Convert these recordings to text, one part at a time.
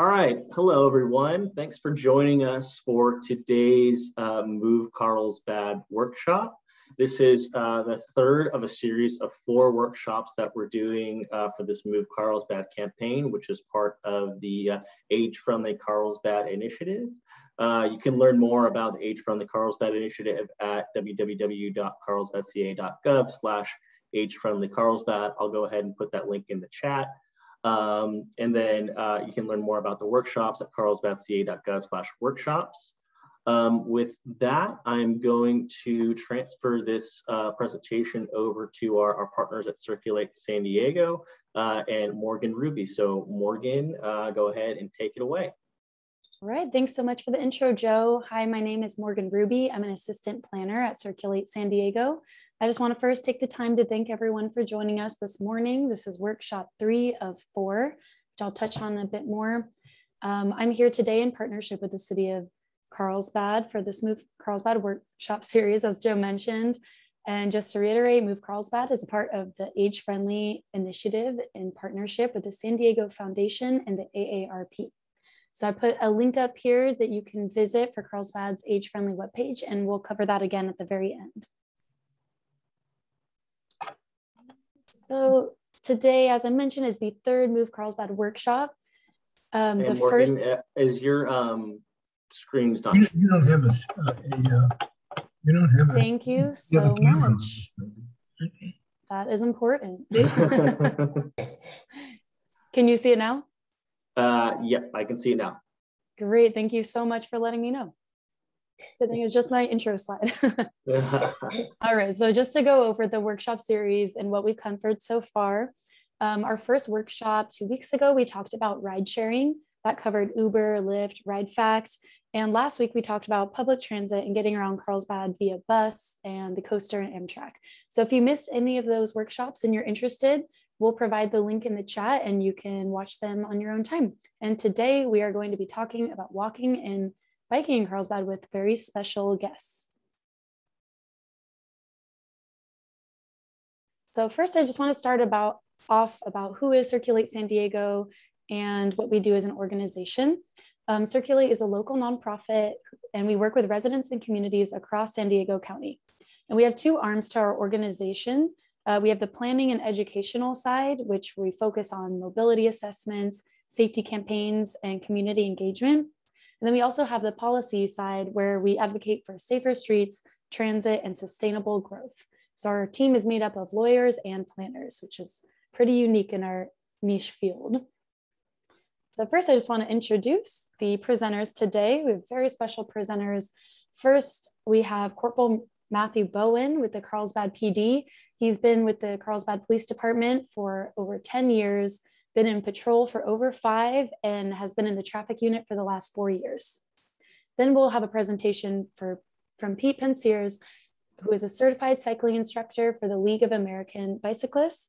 All right, hello everyone. Thanks for joining us for today's Move Carlsbad workshop. This is the third of a series of 4 workshops that we're doing for this Move Carlsbad campaign, which is part of the Age-Friendly Carlsbad initiative. You can learn more about the Age-Friendly Carlsbad initiative at www.carlsbadca.gov/age-friendly-carlsbad. I'll go ahead and put that link in the chat. And then you can learn more about the workshops at carlsbadca.gov/workshops. With that, I'm going to transfer this presentation over to our partners at Circulate San Diego and Morgan Ruby. So Morgan, go ahead and take it away. All right, thanks so much for the intro, Joe. Hi, my name is Morgan Ruby. I'm an assistant planner at Circulate San Diego. I just want to first take the time to thank everyone for joining us this morning. This is workshop 3 of 4, which I'll touch on a bit more. I'm here today in partnership with the City of Carlsbad for this Move Carlsbad workshop series, as Joe mentioned. And just to reiterate, Move Carlsbad is a part of the Age-Friendly initiative in partnership with the San Diego Foundation and the AARP. So I put a link up here that you can visit for Carlsbad's Age-Friendly webpage, and we'll cover that again at the very end. So today, as I mentioned, is the 3rd Move Carlsbad workshop. And the Morgan, first is your screen's not. You don't have a you don't have a. Thank you so much. Okay. That is important. Can you see it now? Yep, I can see it now. Great, thank you so much for letting me know. The thing is just my intro slide. All right, so just to go over the workshop series and what we've covered so far. Our first workshop 2 weeks ago, we talked about ride sharing. That covered Uber, Lyft, RideFact. And last week we talked about public transit and getting around Carlsbad via bus and the coaster and Amtrak. So if you missed any of those workshops and you're interested, we'll provide the link in the chat and you can watch them on your own time. And today we are going to be talking about walking and biking in Carlsbad with very special guests. So first, I just want to start off about who is Circulate San Diego and what we do as an organization. Circulate is a local nonprofit, and we work with residents and communities across San Diego County. And we have 2 arms to our organization. We have the planning and educational side, which we focus on mobility assessments, safety campaigns, and community engagement. And then we also have the policy side, where we advocate for safer streets, transit, and sustainable growth. So our team is made up of lawyers and planners, which is pretty unique in our niche field. So first, I just want to introduce the presenters today. We have very special presenters. First, we have Corporal Matthew Bowen with the Carlsbad PD. He's been with the Carlsbad Police Department for over 10 years, been in patrol for over 5, and has been in the traffic unit for the last 4 years. Then we'll have a presentation from Pete Pensiers, who is a certified cycling instructor for the League of American Bicyclists,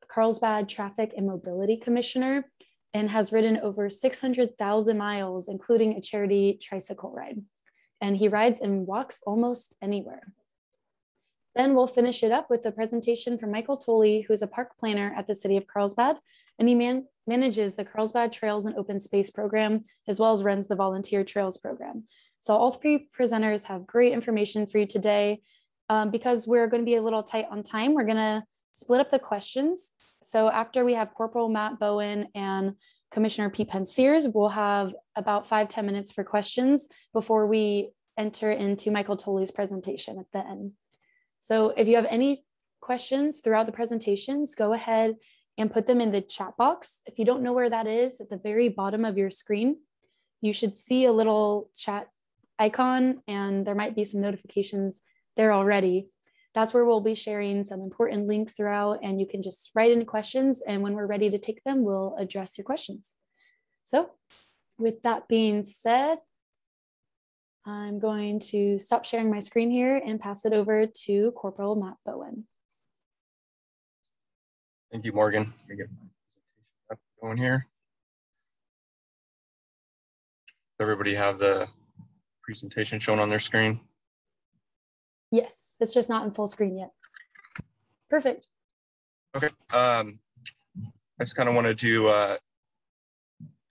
Carlsbad Traffic and Mobility Commissioner, and has ridden over 600,000 miles, including a charity tricycle ride. And he rides and walks almost anywhere. Then we'll finish it up with a presentation from Michael Tolley, who's a park planner at the City of Carlsbad, and he manages the Carlsbad Trails and Open Space program, as well as runs the Volunteer Trails program. So all 3 presenters have great information for you today. Because we're going to be a little tight on time, we're going to split up the questions. So after we have Corporal Matt Bowen and Commissioner Pete Pensiers, we'll have about 5-10 minutes for questions before we enter into Michael Tolley's presentation at the end. So if you have any questions throughout the presentations, go ahead and put them in the chat box. If you don't know where that is, at the very bottom of your screen, you should see a little chat icon, and there might be some notifications there already. That's where we'll be sharing some important links throughout, and you can just write in questions, and when we're ready to take them, we'll address your questions. So with that being said, I'm going to stop sharing my screen here and pass it over to Corporal Matt Bowen. Thank you, Morgan. Let me get my presentation going here. Does everybody have the presentation shown on their screen? Yes, it's just not in full screen yet. Perfect. Okay. I just kind of wanted to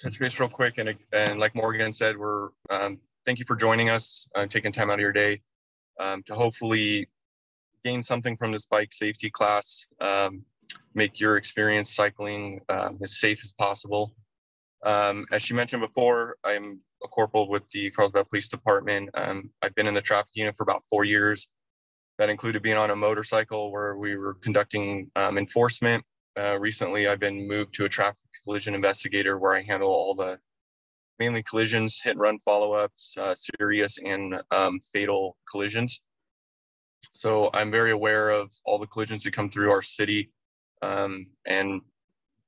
touch base real quick, and like Morgan said, we're thank you for joining us, taking time out of your day to hopefully gain something from this bike safety class, make your experience cycling as safe as possible. As she mentioned before, I'm a corporal with the Carlsbad Police Department. I've been in the traffic unit for about 4 years. That included being on a motorcycle where we were conducting enforcement. Recently, I've been moved to a traffic collision investigator where I handle all the mainly collisions, hit and run follow-ups, serious and fatal collisions. So I'm very aware of all the collisions that come through our city, and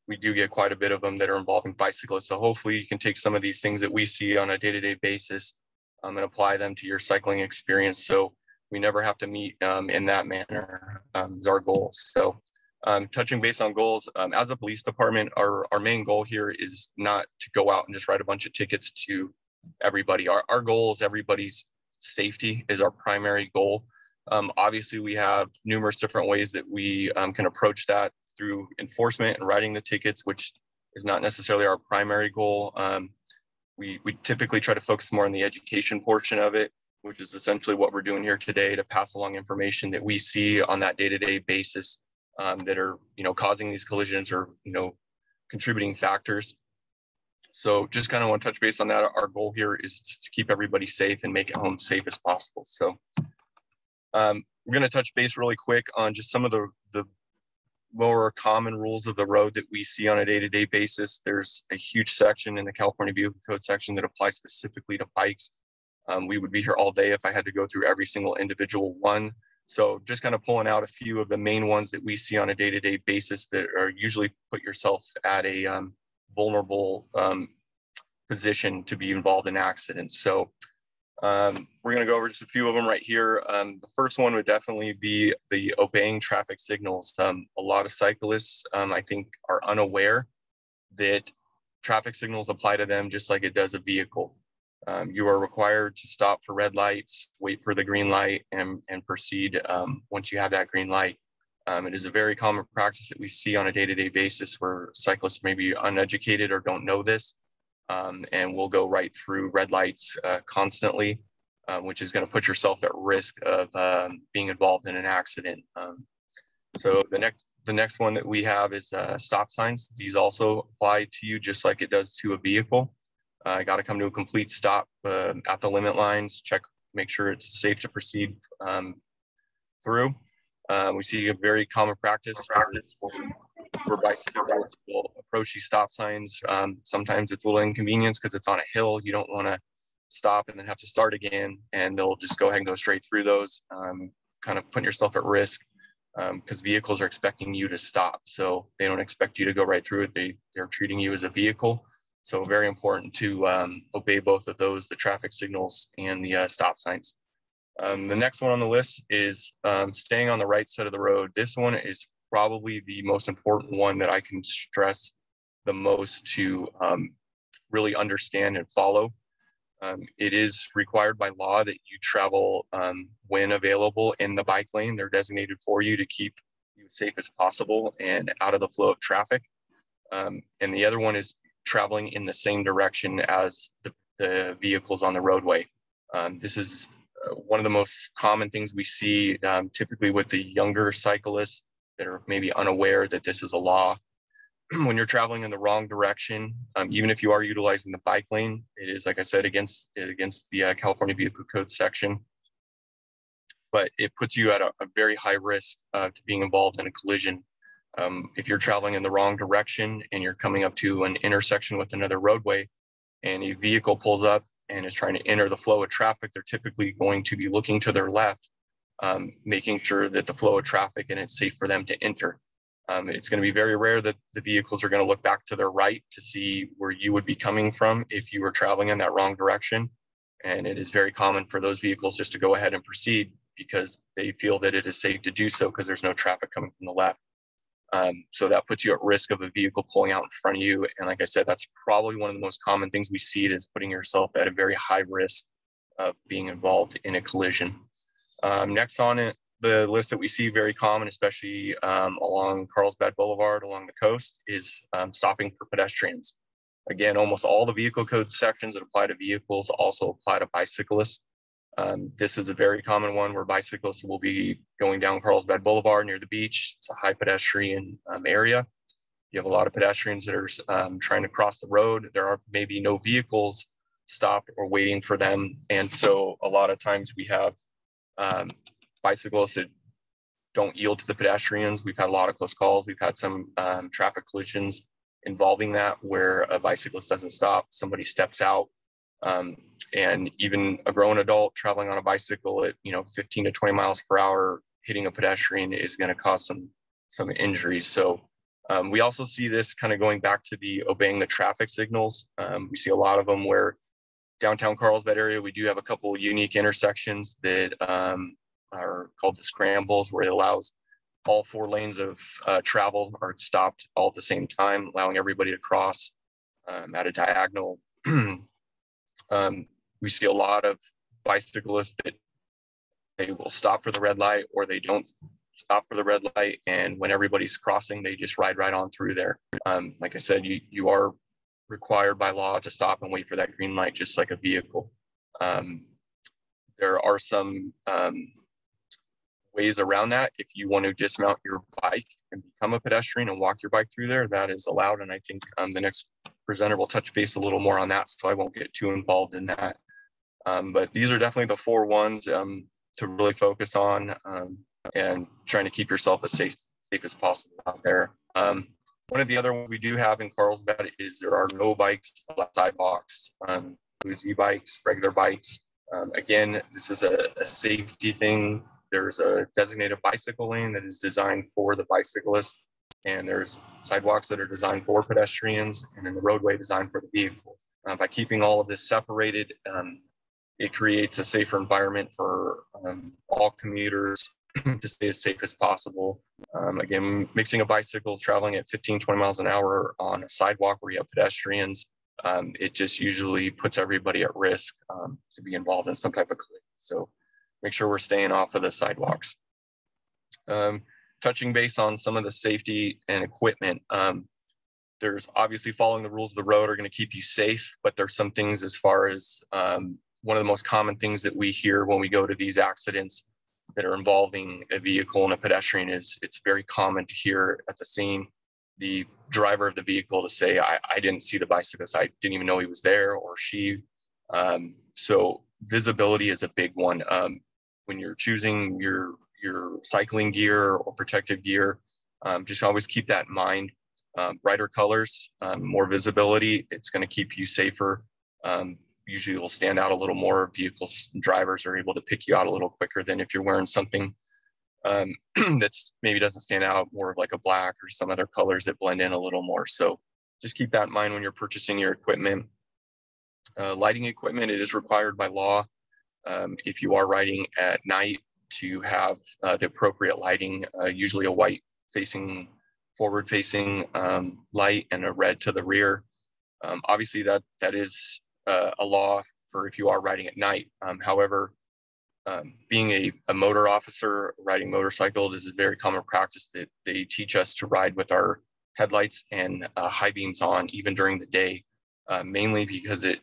we do get quite a bit of them that are involving bicyclists. So hopefully you can take some of these things that we see on a day-to-day basis and apply them to your cycling experience. So we never have to meet in that manner is our goal. So touching base on goals, as a police department, our main goal here is not to go out and just write a bunch of tickets to everybody. Our goal is everybody's safety is our primary goal. Obviously, we have numerous different ways that we can approach that through enforcement and writing the tickets, which is not necessarily our primary goal. We typically try to focus more on the education portion of it, which is essentially what we're doing here today, to pass along information that we see on that day-to-day basis that are, causing these collisions or, contributing factors. So just kind of want to touch base on that. Our goal here is to keep everybody safe and make it home safe as possible. So we're going to touch base really quick on just some of the more common rules of the road that we see on a day-to-day basis. There's a huge section in the California Vehicle Code section that applies specifically to bikes. We would be here all day if I had to go through every single individual one. So just kind of pulling out a few of the main ones that we see on a day-to-day basis that are usually put yourself at a vulnerable position to be involved in accidents. So we're going to go over just a few of them right here. The first one would definitely be the obeying traffic signals. A lot of cyclists, I think, are unaware that traffic signals apply to them just like it does a vehicle. You are required to stop for red lights, wait for the green light, and proceed once you have that green light. It is a very common practice that we see on a day-to-day basis where cyclists may be uneducated or don't know this, and will go right through red lights constantly, which is going to put yourself at risk of being involved in an accident. So the next one that we have is stop signs. These also apply to you just like it does to a vehicle. Got to come to a complete stop at the limit lines, make sure it's safe to proceed through. We see a very common practice for bicyclists will approach these stop signs. Sometimes it's a little inconvenience because it's on a hill. You don't want to stop and then have to start again, and they'll just go ahead and go straight through those, kind of putting yourself at risk because vehicles are expecting you to stop. So they don't expect you to go right through it. They're treating you as a vehicle. So very important to obey both of those, the traffic signals and the stop signs. The next one on the list is staying on the right side of the road. This one is probably the most important one that I can stress the most to really understand and follow. It is required by law that you travel when available in the bike lane. They're designated for you to keep you safe as possible and out of the flow of traffic. And the other one is traveling in the same direction as the vehicles on the roadway. This is one of the most common things we see typically with the younger cyclists that are maybe unaware that this is a law. When you're traveling in the wrong direction, even if you are utilizing the bike lane, it is, like I said, against the California Vehicle Code section. But it puts you at a very high risk to being involved in a collision. If you're traveling in the wrong direction and you're coming up to an intersection with another roadway and a vehicle pulls up and is trying to enter the flow of traffic, they're typically going to be looking to their left, making sure that the flow of traffic and it's safe for them to enter. It's going to be very rare that the vehicles are going to look back to their right to see where you would be coming from if you were traveling in that wrong direction. And it is very common for those vehicles just to go ahead and proceed because they feel that it is safe to do so because there's no traffic coming from the left. So that puts you at risk of a vehicle pulling out in front of you. And like I said, that's probably one of the most common things we see is putting yourself at a very high risk of being involved in a collision. Next on the list that we see very common, especially along Carlsbad Boulevard, along the coast, is stopping for pedestrians. Again, almost all the vehicle code sections that apply to vehicles also apply to bicyclists. This is a very common one where bicyclists will be going down Carlsbad Boulevard near the beach. It's a high pedestrian area. You have a lot of pedestrians that are trying to cross the road. There are maybe no vehicles stopped or waiting for them. And so a lot of times we have bicyclists that don't yield to the pedestrians. We've had a lot of close calls. We've had some traffic collisions involving that where a bicyclist doesn't stop, somebody steps out, and even a grown adult traveling on a bicycle at 15 to 20 miles per hour hitting a pedestrian is going to cause some injuries. So we also see this kind of going back to the obeying the traffic signals. We see a lot of them where downtown Carlsbad area, we do have a couple of unique intersections that are called the scrambles, where it allows all 4 lanes of travel are stopped all at the same time, allowing everybody to cross at a diagonal. We see a lot of bicyclists that they will stop for the red light, or they don't stop for the red light, and when everybody's crossing, they just ride right on through there. Like I said, you are required by law to stop and wait for that green light, just like a vehicle. There are some ways around that. If you want to dismount your bike and become a pedestrian and walk your bike through there, that is allowed. And I think the next presenter will touch base a little more on that, so I won't get too involved in that. But these are definitely the 4 ones to really focus on and trying to keep yourself as safe as possible out there. One of the other ones we do have in Carlsbad is there are no bikes allowed sidewalks, e-bikes, regular bikes. Again, this is a safety thing. There's a designated bicycle lane that is designed for the bicyclist, and there's sidewalks that are designed for pedestrians, and then the roadway designed for the vehicles. By keeping all of this separated, it creates a safer environment for all commuters to stay as safe as possible. Again, mixing a bicycle traveling at 15, 20 miles an hour on a sidewalk where you have pedestrians, it just usually puts everybody at risk to be involved in some type of collision. So make sure we're staying off of the sidewalks. Touching base on some of the safety and equipment, there's obviously following the rules of the road are going to keep you safe, but there's some things as far as one of the most common things that we hear when we go to these accidents that are involving a vehicle and a pedestrian is it's very common to hear at the scene the driver of the vehicle to say, I didn't see the bicyclist, I didn't even know he was there, or she. So visibility is a big one. When you're choosing your cycling gear or protective gear, just always keep that in mind. Brighter colors, more visibility, it's going to keep you safer. Usually will stand out a little more. Vehicles and drivers are able to pick you out a little quicker than if you're wearing something that's maybe doesn't stand out, more of like a black or some other colors that blend in a little more. So just keep that in mind when you're purchasing your equipment. Lighting equipment, it is required by law if you are riding at night to have the appropriate lighting, usually a white facing, forward facing light and a red to the rear. Obviously that is a law for if you are riding at night. However, being a motor officer riding motorcycle, this is a very common practice that they teach us to ride with our headlights and high beams on even during the day, mainly because it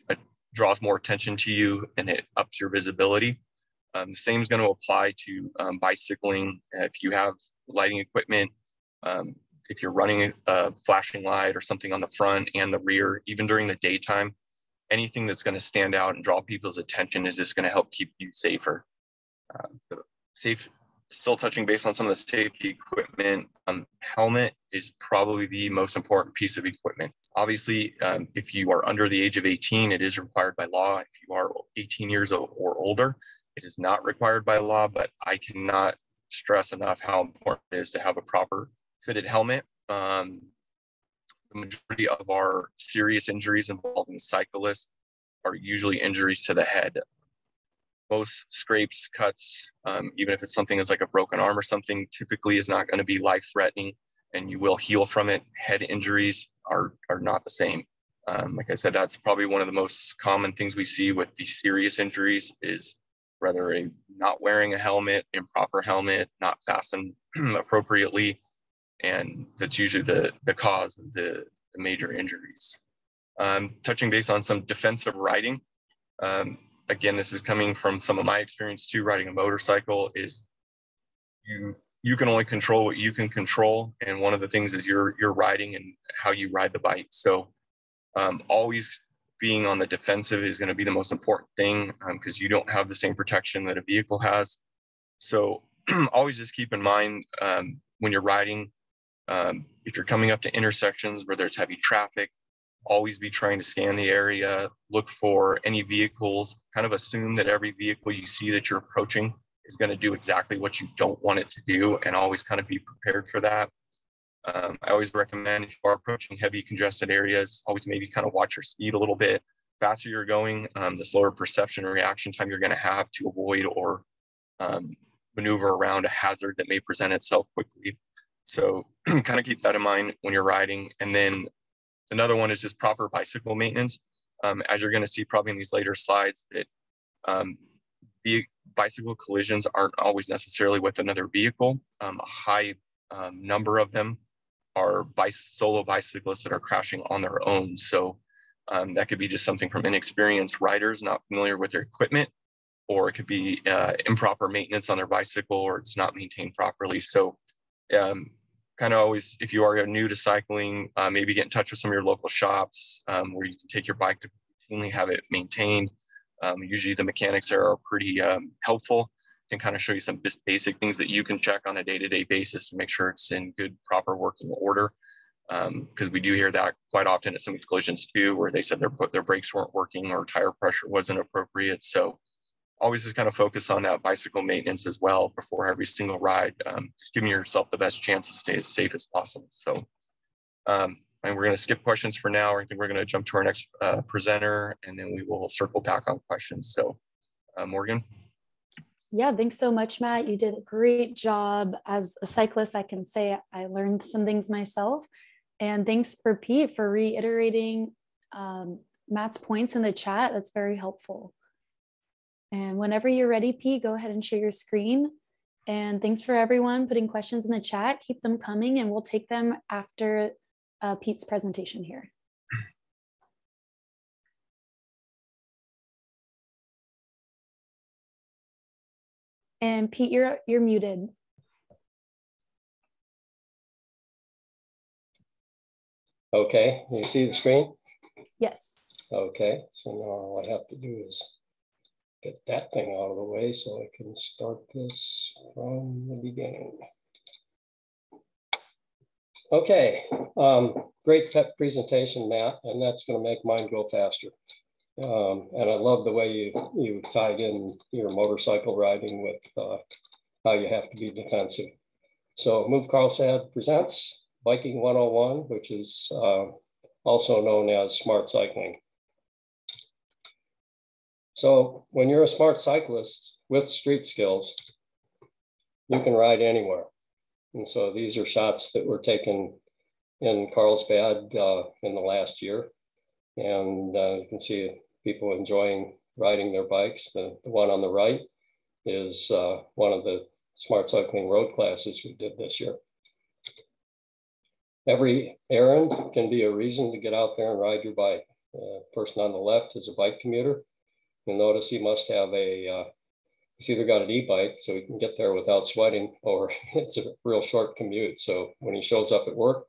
draws more attention to you and it ups your visibility. The same is going to apply to bicycling. If you have lighting equipment, if you're running a flashing light or something on the front and the rear, even during the daytime, anything that's going to stand out and draw people's attention is just going to help keep you safer. Still touching base on some of the safety equipment, helmet is probably the most important piece of equipment. Obviously, if you are under the age of 18, it is required by law. If you are 18 years old or older, it is not required by law, but I cannot stress enough how important it is to have a proper fitted helmet. The majority of our serious injuries involving cyclists are usually injuries to the head. Most scrapes, cuts, even if it's something as like a broken arm or something, typically is not going to be life-threatening and you will heal from it. Head injuries are not the same. Like I said, that's probably one of the most common things we see with these serious injuries is whether not wearing a helmet, improper helmet, not fastened appropriately, and that's usually the cause of the major injuries. Touching base on some defensive riding. Again, this is coming from some of my experience too, riding a motorcycle, is you can only control what you can control. And one of the things is your riding and how you ride the bike. So always being on the defensive is going to be the most important thing, because you don't have the same protection that a vehicle has. So always just keep in mind when you're riding, if you're coming up to intersections where there's heavy traffic, always be trying to scan the area, look for any vehicles, kind of assume that every vehicle you see that you're approaching is going to do exactly what you don't want it to do, and always kind of be prepared for that. I always recommend, if you are approaching heavy congested areas, always maybe kind of watch your speed a little bit. Faster you're going, the slower perception and reaction time you're going to have to avoid or maneuver around a hazard that may present itself quickly. So kind of keep that in mind when you're riding. And then another one is just proper bicycle maintenance. As you're going to see probably in these later slides, that bicycle collisions aren't always necessarily with another vehicle. A high number of them are solo bicyclists that are crashing on their own. So that could be just something from inexperienced riders not familiar with their equipment, or it could be improper maintenance on their bicycle, or it's not maintained properly. So kind of always, if you are new to cycling, maybe get in touch with some of your local shops where you can take your bike to routinely have it maintained. Usually the mechanics there are pretty helpful, can kind of show you some basic things that you can check on a day-to-day basis to make sure it's in good, proper working order. Because we do hear that quite often at some of these collisions too, where they said their brakes weren't working or tire pressure wasn't appropriate. So always just kind of focus on that bicycle maintenance as well before every single ride, just giving yourself the best chance to stay as safe as possible. So, and we're going to skip questions for now. I think we're going to jump to our next presenter, and then we will circle back on questions. So, Morgan. Yeah, thanks so much, Matt. You did a great job. As a cyclist, I can say I learned some things myself. And thanks for Pete for reiterating Matt's points in the chat. That's very helpful. And whenever you're ready, Pete, go ahead and share your screen. And thanks for everyone putting questions in the chat. Keep them coming, and we'll take them after Pete's presentation here. And Pete, you're muted. Okay, you see the screen? Yes. Okay, so now all I have to do is get that thing out of the way so I can start this from the beginning. Okay, great presentation, Matt, and that's going to make mine go faster. And I love the way you tied in your motorcycle riding with how you have to be defensive. So Move Carlsbad presents Biking 101, which is also known as smart cycling. So when you're a smart cyclist with street skills, you can ride anywhere. And so these are shots that were taken in Carlsbad in the last year. And you can see people enjoying riding their bikes. The one on the right is one of the smart cycling road classes we did this year. Every errand can be a reason to get out there and ride your bike. Person on the left is a bike commuter. You'll notice he must have he's either got an e-bike so he can get there without sweating, or it's a real short commute. So when he shows up at work,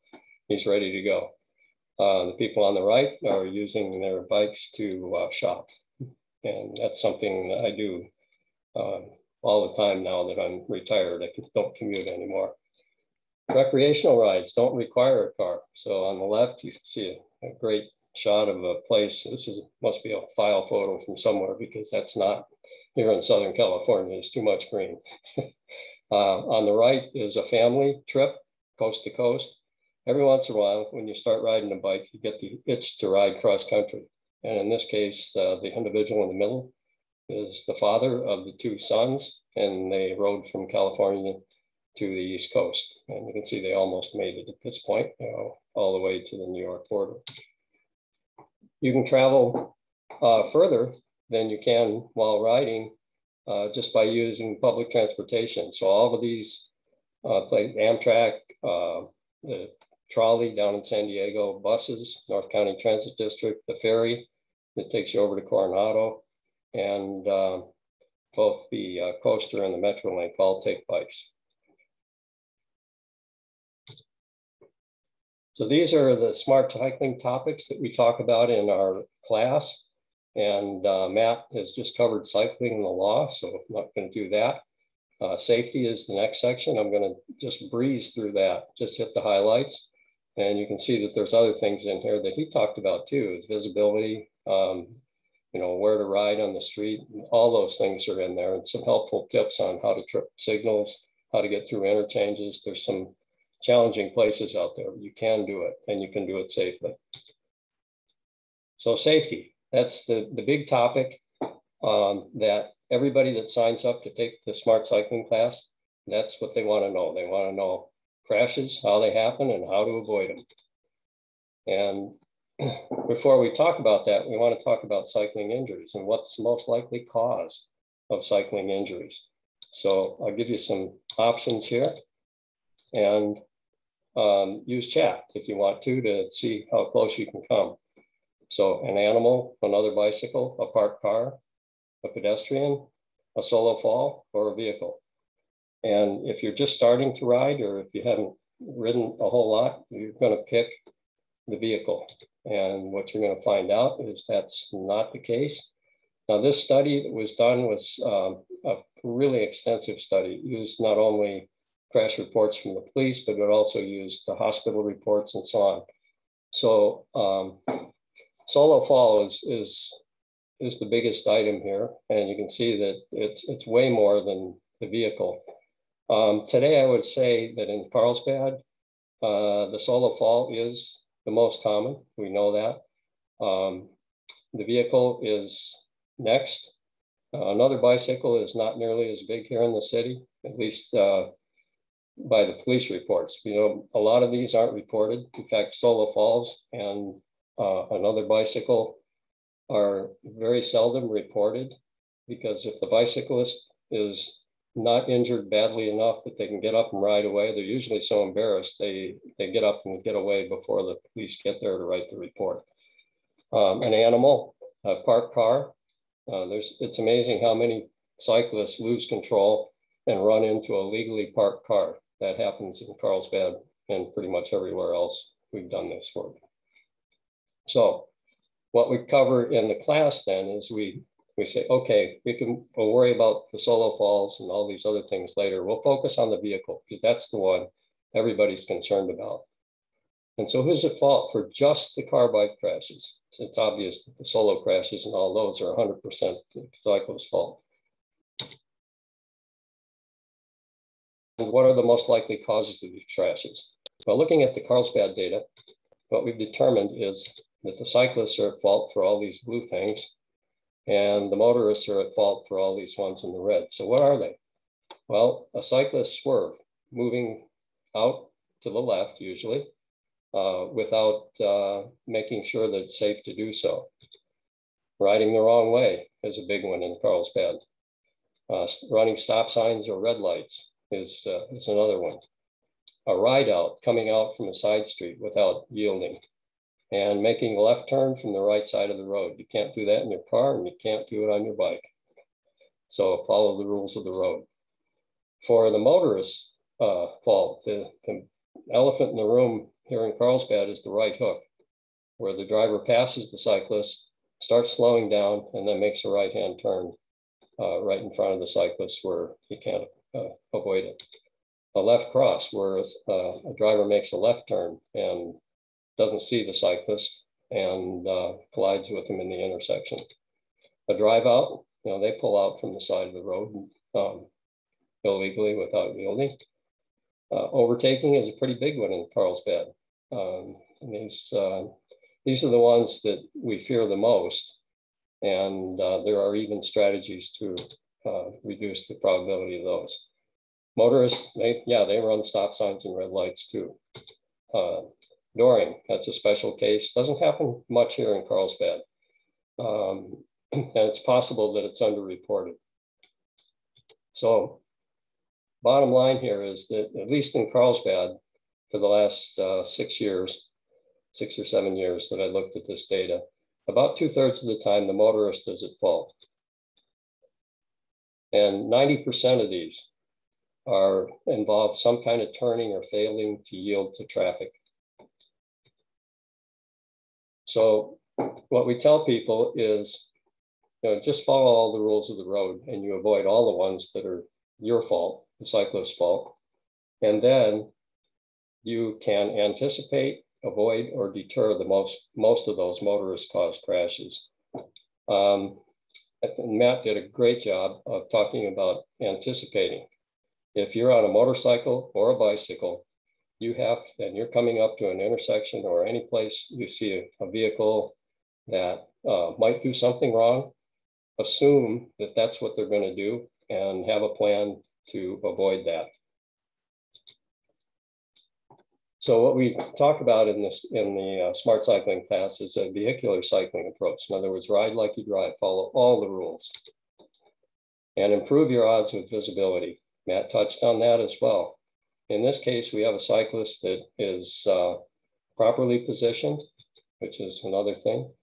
he's ready to go. The people on the right are using their bikes to shop. And that's something that I do all the time now that I'm retired. I don't commute anymore. Recreational rides don't require a car. So on the left, you see a great shot of a place. This must be a file photo from somewhere, because that's not here in Southern California. There's too much green. On the right is a family trip, coast to coast. Every once in a while, when you start riding a bike, you get the itch to ride cross country. And in this case, the individual in the middle is the father of the two sons, and they rode from California to the East Coast. And you can see they almost made it at this point, all the way to the New York border. You can travel further than you can while riding just by using public transportation. So all of these, like Amtrak, the trolley down in San Diego, buses, North County Transit District, the ferry that takes you over to Coronado, and both the coaster and the Metrolink all take bikes. So these are the smart cycling topics that we talk about in our class. And Matt has just covered cycling and the law, so I'm not going to do that. Safety is the next section. I'm going to just breeze through that, just hit the highlights. And you can see that there's other things in here that he talked about too, is visibility, you know, where to ride on the street. All those things are in there, and some helpful tips on how to trip signals, how to get through interchanges. There's some challenging places out there. You can do it, and you can do it safely. So safety, that's the big topic that everybody that signs up to take the smart cycling class, that's what they want to know. They want to know crashes, how they happen, and how to avoid them. And before we talk about that, we want to talk about cycling injuries and what's the most likely cause of cycling injuries. So I'll give you some options here, and use chat if you want to see how close you can come. So an animal, another bicycle, a parked car, a pedestrian, a solo fall, or a vehicle. And if you're just starting to ride, or if you haven't ridden a whole lot, you're going to pick the vehicle. And what you're going to find out is that's not the case. Now, this study that was done was a really extensive study. It used not only crash reports from the police, but it also used the hospital reports and so on. So solo fall is the biggest item here. And you can see that it's way more than the vehicle. Today, I would say that in Carlsbad, the solo fall is the most common. We know that. The vehicle is next. Another bicycle is not nearly as big here in the city, at least by the police reports. You know, a lot of these aren't reported. In fact, solo falls and another bicycle are very seldom reported, because if the bicyclist is not injured badly enough that they can get up and ride away, they're usually so embarrassed they get up and get away before the police get there to write the report. An animal, a parked car. It's amazing how many cyclists lose control and run into a legally parked car. That happens in Carlsbad and pretty much everywhere else we've done this work. So what we cover in the class then is we say, okay, we'll worry about the solo falls and all these other things later. We'll focus on the vehicle, because that's the one everybody's concerned about. And so who's at fault for just the car bike crashes? It's obvious that the solo crashes and all those are 100% the cyclist's fault. And what are the most likely causes of these crashes? Well, looking at the Carlsbad data, what we've determined is that the cyclists are at fault for all these blue things, and the motorists are at fault for all these ones in the red. So what are they? Well, a cyclist swerve, moving out to the left usually, without making sure that it's safe to do so. Riding the wrong way is a big one in Carlsbad. Running stop signs or red lights is another one. A ride out, coming out from a side street without yielding, and making a left turn from the right side of the road. You can't do that in your car, and you can't do it on your bike. So follow the rules of the road. For the motorist's fault, the elephant in the room here in Carlsbad is the right hook, where the driver passes the cyclist, starts slowing down, and then makes a right-hand turn right in front of the cyclist where he can't avoid it. A left cross, where a driver makes a left turn and doesn't see the cyclist and collides with him in the intersection. A drive out, they pull out from the side of the road illegally without yielding. Overtaking is a pretty big one in Carlsbad. These are the ones that we fear the most, and there are even strategies to reduce the probability of those. Motorists, they run stop signs and red lights too. Dooring, that's a special case. Doesn't happen much here in Carlsbad. And it's possible that it's underreported. So bottom line here is that, at least in Carlsbad, for the last 6 years, 6 or 7 years that I looked at this data, about 2/3 of the time, the motorist is at fault. And 90% of these involve some kind of turning or failing to yield to traffic. So what we tell people is, just follow all the rules of the road and you avoid all the ones that are your fault, the cyclist's fault. And then you can anticipate, avoid, or deter the most of those motorist-caused crashes. Matt did a great job of talking about anticipating. If you're on a motorcycle or a bicycle, and you're coming up to an intersection or any place you see a vehicle that might do something wrong, assume that that's what they're going to do and have a plan to avoid that. So what we talk about in the smart cycling class is a vehicular cycling approach. In other words, ride like you drive, follow all the rules, and improve your odds with visibility. Matt touched on that as well. In this case, we have a cyclist that is properly positioned, which is another thing.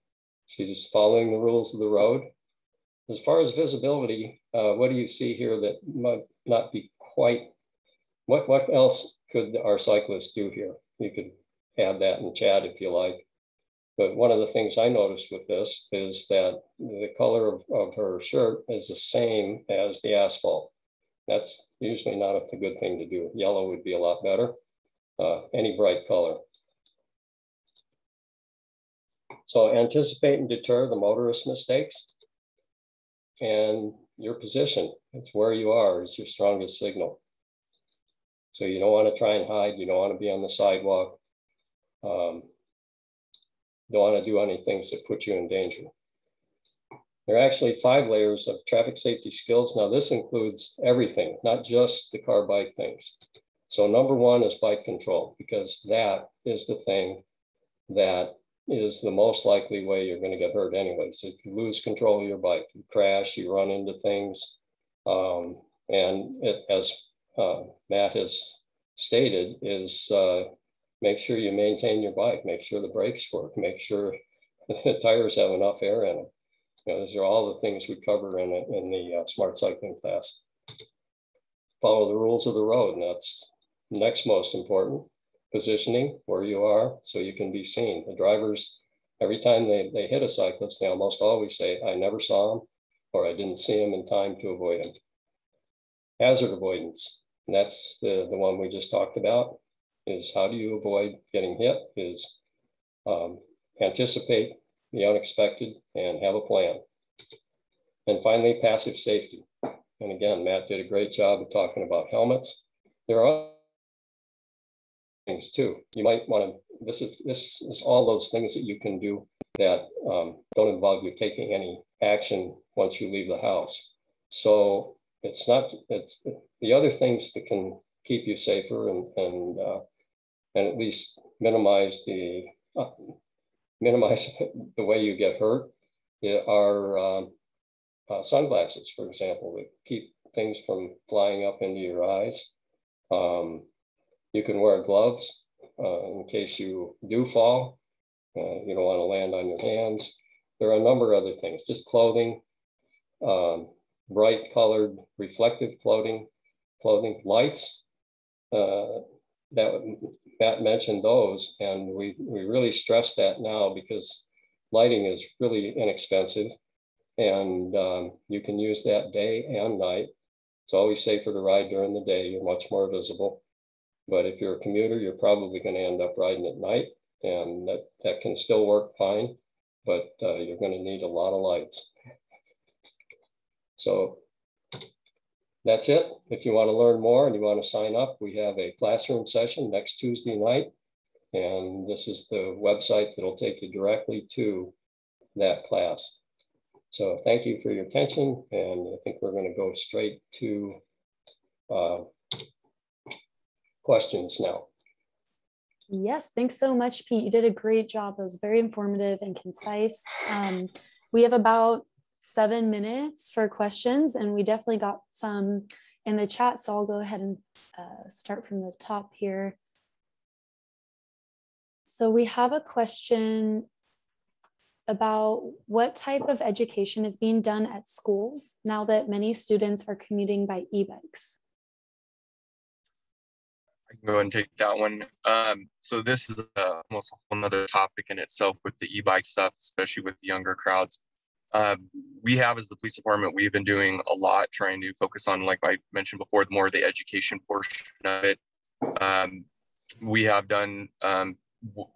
She's following the rules of the road. As far as visibility, what do you see here that might not be quite, what else could our cyclist do here? You could add that in chat if you like. But one of the things I noticed with this is that the color of her shirt is the same as the asphalt. That's usually not a good thing to do. Yellow would be a lot better, any bright color. So anticipate and deter the motorist mistakes. And your position, it's where you are, is your strongest signal. So you don't want to try and hide. You don't want to be on the sidewalk. Don't want to do any things that put you in danger. There are actually 5 layers of traffic safety skills. Now this includes everything, not just the car bike things. So number 1 is bike control, because that is the thing that is the most likely way you're going to get hurt anyway. So if you lose control of your bike, you crash, you run into things. As Matt has stated, is make sure you maintain your bike, make sure the brakes work, make sure the tires have enough air in them. Those are all the things we cover in the smart cycling class. Follow the rules of the road, and that's next most important. Positioning where you are so you can be seen. The drivers, every time they hit a cyclist, they almost always say, I never saw him, or I didn't see him in time to avoid him. Hazard avoidance, and that's the one we just talked about, is how do you avoid getting hit, is anticipate the unexpected and have a plan. And finally, passive safety. And again, Matt did a great job of talking about helmets. There are things too. You might want to, this is all those things that you can do that don't involve you taking any action once you leave the house. So it's the other things that can keep you safer and at least minimize the way you get hurt are sunglasses, for example, that keep things from flying up into your eyes. You can wear gloves in case you do fall. You don't want to land on your hands. There are a number of other things, just clothing, bright colored reflective clothing, lights. Matt mentioned those, and we really stress that now because lighting is really inexpensive, and you can use that day and night. It's always safer to ride during the day. You're much more visible. But if you're a commuter, you're probably going to end up riding at night, and that can still work fine, but you're going to need a lot of lights. So that's it. If you want to learn more and you want to sign up, we have a classroom session next Tuesday night, and this is the website that'll take you directly to that class. So thank you for your attention, and I think we're going to go straight to questions now. Yes, thanks so much, Pete. You did a great job. It was very informative and concise. We have about 7 minutes for questions, and we definitely got some in the chat. So I'll go ahead and start from the top here. So we have a question about what type of education is being done at schools now that many students are commuting by e-bikes. I can go ahead and take that one. So this is almost a whole other topic in itself with the e-bike stuff, especially with younger crowds. We have, as the police department, we've been doing a lot trying to focus on, like I mentioned before, more of the education portion of it. We have done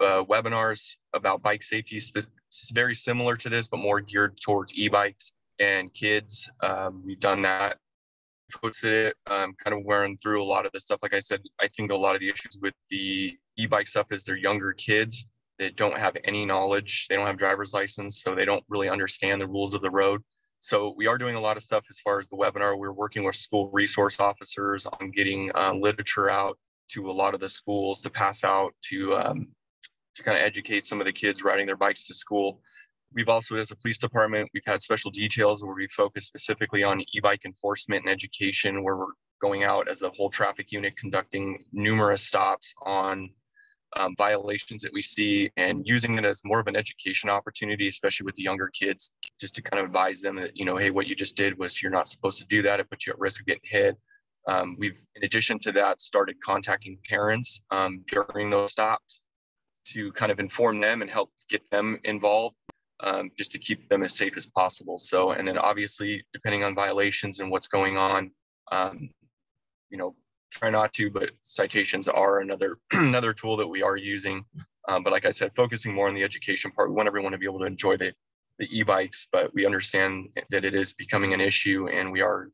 webinars about bike safety, very similar to this, but more geared towards e-bikes and kids. We've done that, posted it, kind of wearing through a lot of the stuff. Like I said, I think a lot of the issues with the e-bike stuff is they're younger kids that don't have any knowledge. They don't have driver's license, so they don't really understand the rules of the road. So we are doing a lot of stuff as far as the webinar. We're working with school resource officers on getting literature out to a lot of the schools to pass out to kind of educate some of the kids riding their bikes to school. We've also, as a police department, we've had special details where we focus specifically on e-bike enforcement and education, where we're going out as a whole traffic unit, conducting numerous stops on violations that we see and using it as more of an education opportunity, especially with the younger kids, just to kind of advise them that, you know, hey, what you just did was, you're not supposed to do that. It puts you at risk of getting hit. We've, in addition to that, started contacting parents during those stops to kind of inform them and help get them involved, just to keep them as safe as possible. So, and then obviously, depending on violations and what's going on, you know, try not to, but citations are another another tool that we are using. But like I said, focusing more on the education part. We want everyone to be able to enjoy the e-bikes, but we understand that it is becoming an issue, and we are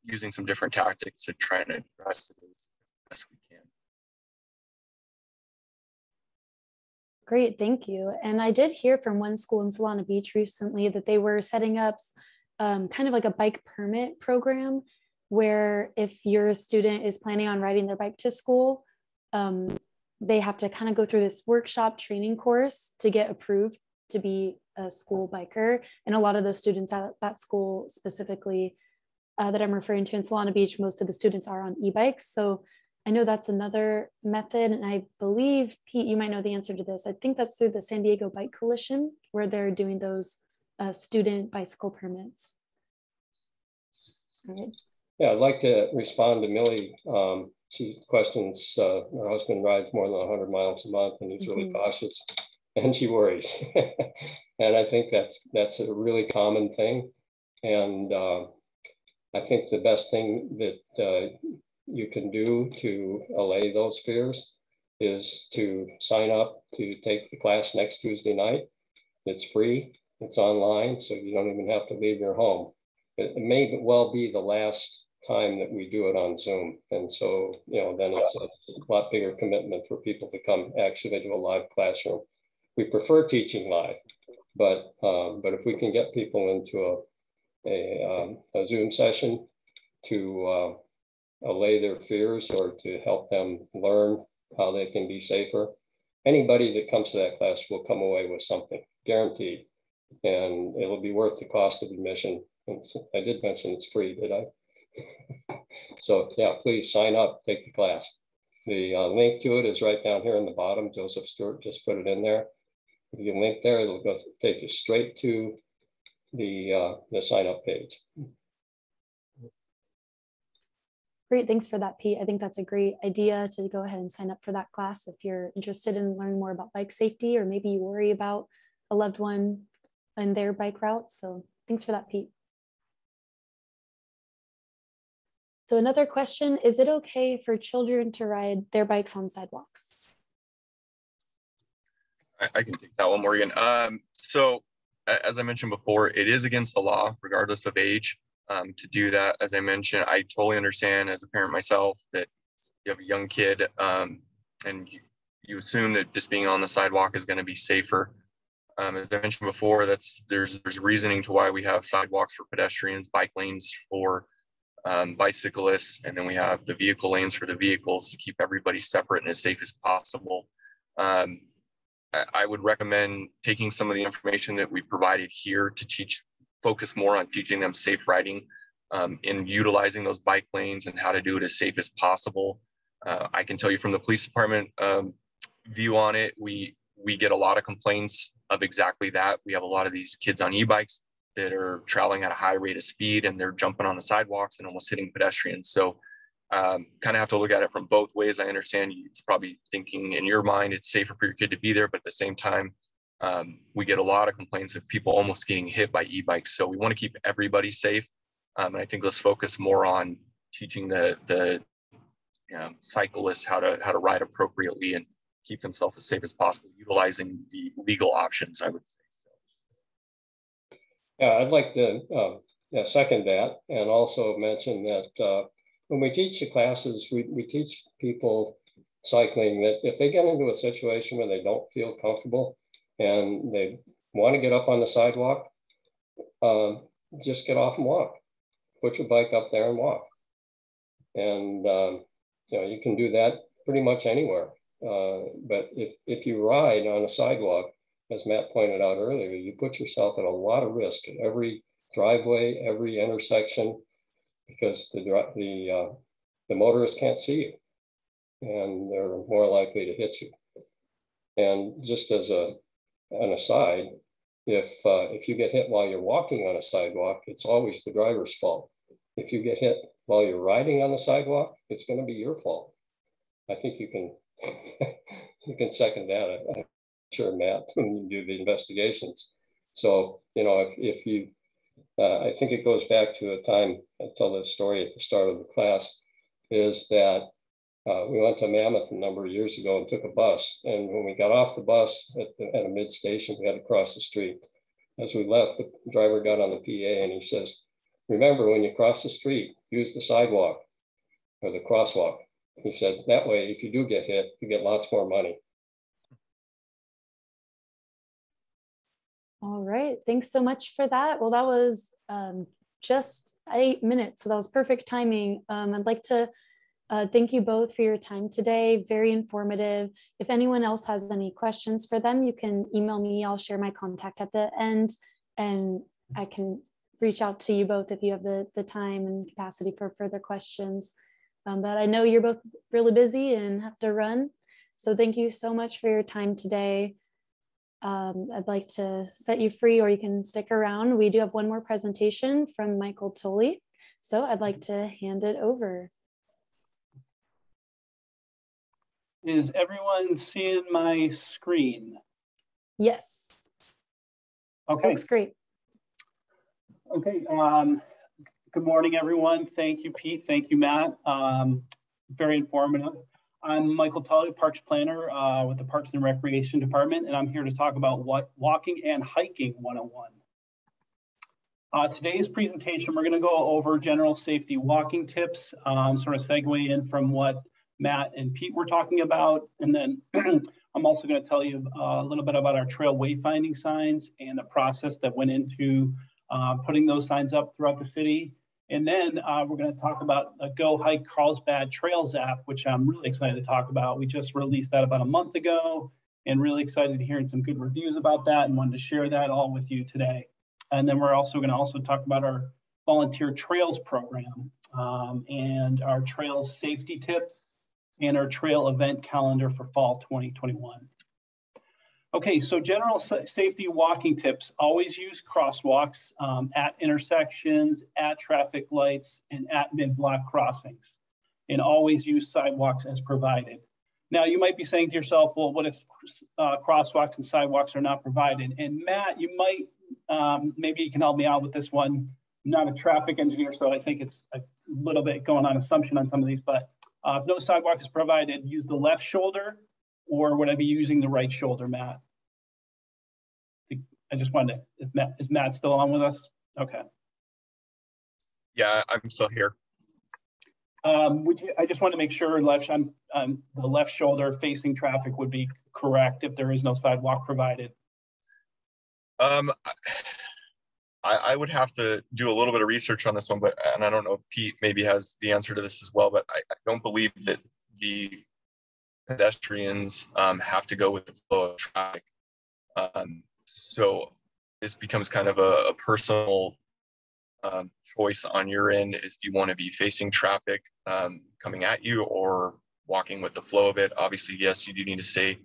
using some different tactics to try and address it as best we can. Great, thank you. And I did hear from one school in Solana Beach recently that they were setting up kind of like a bike permit program, where if your student is planning on riding their bike to school, they have to kind of go through this workshop training course to get approved to be a school biker. And a lot of the students at that school specifically that I'm referring to in Solana Beach, most of the students are on e-bikes. So I know that's another method. And I believe, Pete, you might know the answer to this. I think that's through the San Diego Bike Coalition, where they're doing those student bicycle permits. All right. Yeah, I'd like to respond to Millie. She questions, her husband rides more than 100 miles a month, and he's really cautious, and she worries. And I think that's a really common thing. And I think the best thing that you can do to allay those fears is to sign up to take the class next Tuesday night. It's free, it's online, so you don't even have to leave your home. It may well be the last time that we do it on Zoom. And so, you know, then it's a lot bigger commitment for people to come actually to a live classroom. We prefer teaching live, but if we can get people into a Zoom session to allay their fears or to help them learn how they can be safer, anybody that comes to that class will come away with something, guaranteed. And it'll be worth the cost of admission. And so I did mention it's free, did I? So yeah, please sign up, take the class. The link to it is right down here in the bottom. Joseph Stewart just put it in there. If you link there, it'll go take you straight to the sign up page. Great, thanks for that, Pete. I think that's a great idea to go ahead and sign up for that class if you're interested in learning more about bike safety, or maybe you worry about a loved one and their bike route. So thanks for that, Pete. So another question, is it okay for children to ride their bikes on sidewalks? I can take that one, Morgan. So as I mentioned before, it is against the law, regardless of age, to do that. As I mentioned, I totally understand as a parent myself that you have a young kid and you assume that just being on the sidewalk is going to be safer. As I mentioned before, there's reasoning to why we have sidewalks for pedestrians, bike lanes for bicyclists, and then we have the vehicle lanes for the vehicles to keep everybody separate and as safe as possible. I would recommend taking some of the information that we provided here to focus more on teaching them safe riding in utilizing those bike lanes and how to do it as safe as possible. I can tell you from the police department view on it, we we get a lot of complaints of exactly that. We have a lot of these kids on e-bikes that are traveling at a high rate of speed, and they're jumping on the sidewalks and almost hitting pedestrians. So kind of have to look at it from both ways. I understand you're probably thinking in your mind it's safer for your kid to be there, but at the same time, we get a lot of complaints of people almost getting hit by e-bikes. So we want to keep everybody safe. And I think let's focus more on teaching the cyclists how to ride appropriately and keep themselves as safe as possible, utilizing the legal options, I would say. Yeah, I'd like to second that, and also mention that when we teach the classes, we teach people cycling that if they get into a situation where they don't feel comfortable and they want to get up on the sidewalk, just get off and walk. Put your bike up there and walk. And you can do that pretty much anywhere. But if you ride on a sidewalk, as Matt pointed out earlier, you put yourself at a lot of risk at every driveway, every intersection, because the motorists can't see you, and they're more likely to hit you. And just as an aside, if you get hit while you're walking on a sidewalk, it's always the driver's fault. If you get hit while you're riding on the sidewalk, it's going to be your fault. I think you can you can second that. I'm sure, Matt, when you do the investigations. So, if you, I think it goes back to a time, I tell this story at the start of the class, is that we went to Mammoth a number of years ago and took a bus. And when we got off the bus at a mid station, we had to cross the street. As we left, the driver got on the PA and he says, "Remember, when you cross the street, use the sidewalk or the crosswalk." He said, that way, if you do get hit, you get lots more money. All right, thanks so much for that. Well, that was just 8 minutes, so that was perfect timing. I'd like to thank you both for your time today, very informative. If anyone else has any questions for them, you can email me. I'll share my contact at the end, and I can reach out to you both if you have the time and capacity for further questions. But I know you're both really busy and have to run. So thank you so much for your time today. I'd like to set you free, or you can stick around. We do have one more presentation from Michael Tolley. So I'd like to hand it over. Is everyone seeing my screen? Yes. Okay. Looks great. Okay. Good morning, everyone. Thank you, Pete. Thank you, Matt. Very informative. I'm Michael Tully, Parks Planner with the Parks and Recreation Department, and I'm here to talk about Walking and Hiking 101. Today's presentation, we're going to go over general safety walking tips, sort of segue in from what Matt and Pete were talking about. And then I'm also going to tell you a little bit about our trail wayfinding signs and the process that went into putting those signs up throughout the city. And then we're going to talk about a Go Hike Carlsbad Trails app, which I'm really excited to talk about. We just released that about a month ago, and really excited to hear some good reviews about that, and wanted to share that all with you today. And then we're also going to talk about our volunteer trails program and our trails safety tips and our trail event calendar for fall 2021. Okay, so general safety walking tips: always use crosswalks at intersections, at traffic lights, and at mid-block crossings. And always use sidewalks as provided. Now, you might be saying to yourself, well, what if crosswalks and sidewalks are not provided? And Matt, you might, maybe you can help me out with this one. I'm not a traffic engineer, so I think it's a little bit going on assumption on some of these, but if no sidewalk is provided, use the left shoulder, or would I be using the right shoulder, Matt? I just wanted to, is Matt still on with us? Okay. Yeah, I'm still here. I just want to make sure the left shoulder facing traffic would be correct if there is no sidewalk provided. I would have to do a little bit of research on this one, and I don't know if Pete maybe has the answer to this as well, but I don't believe that the pedestrians have to go with the flow of traffic. So this becomes kind of a personal choice on your end if you want to be facing traffic coming at you or walking with the flow of it. Obviously, yes, you do need to stay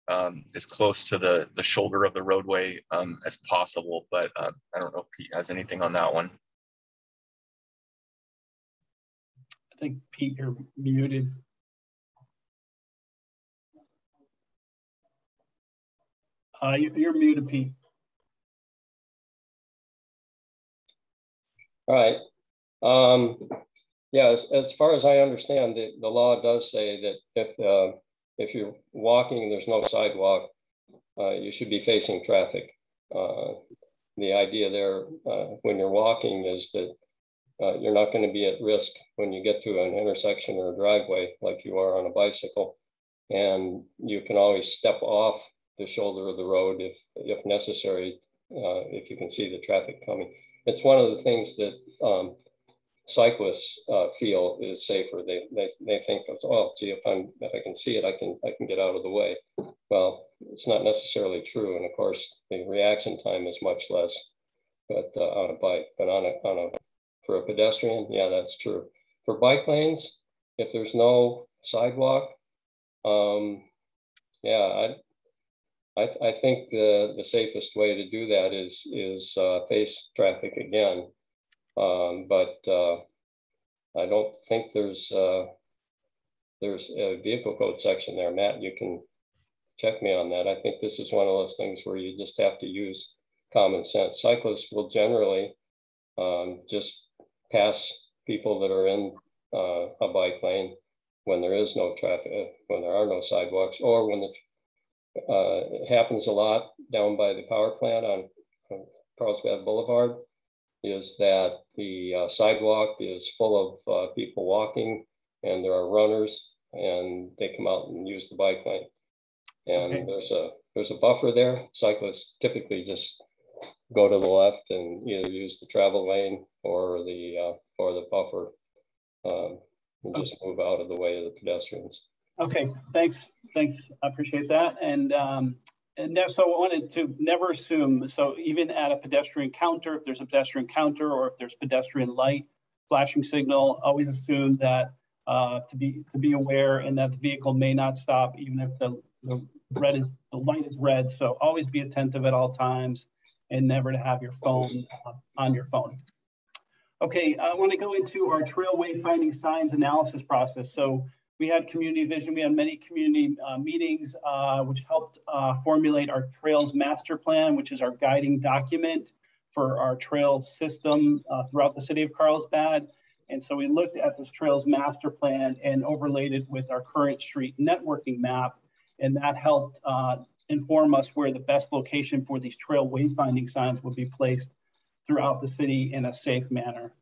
as close to the shoulder of the roadway as possible. But I don't know if Pete has anything on that one. I think, Pete, you're muted. You're muted, Pete. All right. Yeah, as far as I understand, the law does say that if you're walking and there's no sidewalk, you should be facing traffic. The idea there when you're walking is that you're not going to be at risk when you get to an intersection or a driveway like you are on a bicycle. And you can always step off the shoulder of the road if necessary, if you can see the traffic coming. It's one of the things that cyclists feel is safer. They think, oh, gee, if I can see it, I can get out of the way. Well, it's not necessarily true, and of course, the reaction time is much less. But on a bike, but for a pedestrian, yeah, that's true. For bike lanes, if there's no sidewalk, yeah, I think the safest way to do that is face traffic again. But I don't think there's a vehicle code section there. Matt, you can check me on that. I think this is one of those things where you just have to use common sense. Cyclists will generally just pass people that are in a bike lane when there is no traffic, when there are no sidewalks, or when it happens a lot down by the power plant on Carlsbad Boulevard, is that the sidewalk is full of people walking, and there are runners, and they come out and use the bike lane. And okay, there's a buffer there. Cyclists typically just go to the left and either use the travel lane or the buffer, and just move out of the way of the pedestrians. Okay, thanks. I appreciate that. And so I wanted to never assume, so even at a pedestrian counter, if there's a pedestrian counter or if there's pedestrian light flashing signal, always assume that to be aware, and that the vehicle may not stop even if the light is red. So always be attentive at all times, and never to have your phone on your phone. Okay, I want to go into our trail wayfinding signs analysis process. So we had community vision. We had many community meetings, which helped formulate our trails master plan, which is our guiding document for our trail system throughout the city of Carlsbad. And so we looked at this trails master plan and overlaid it with our current street networking map. And that helped inform us where the best location for these trail wayfinding signs would be placed throughout the city in a safe manner.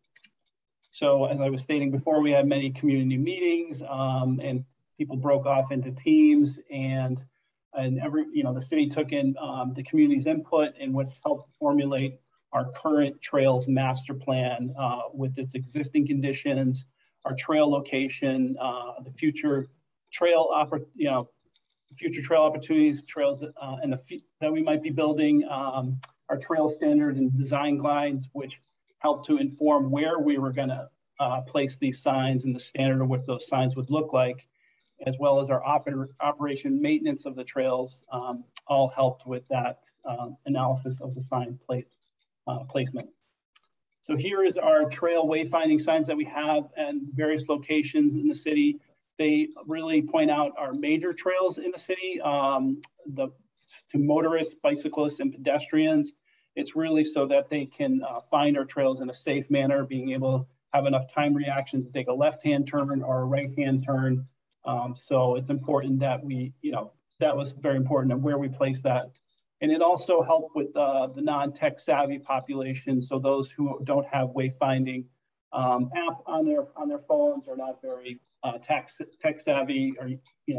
So as I was stating before, we had many community meetings, and people broke off into teams, and the city took in the community's input, and which helped formulate our current trails master plan with its existing conditions, our trail location, the future trail opportunities, trails that we might be building, our trail standard and design guides, which helped to inform where we were going to place these signs and the standard of what those signs would look like, as well as our operation maintenance of the trails, all helped with that analysis of the sign placement. So here is our trail wayfinding signs that we have at various locations in the city. They really point out our major trails in the city, to motorists, bicyclists, and pedestrians. It's really so that they can find our trails in a safe manner, being able to have enough time reaction to take a left-hand turn or a right-hand turn. So it's important that that was very important of where we place that. And it also helped with the non-tech savvy population. So those who don't have wayfinding app on their phones, are not very tech savvy, or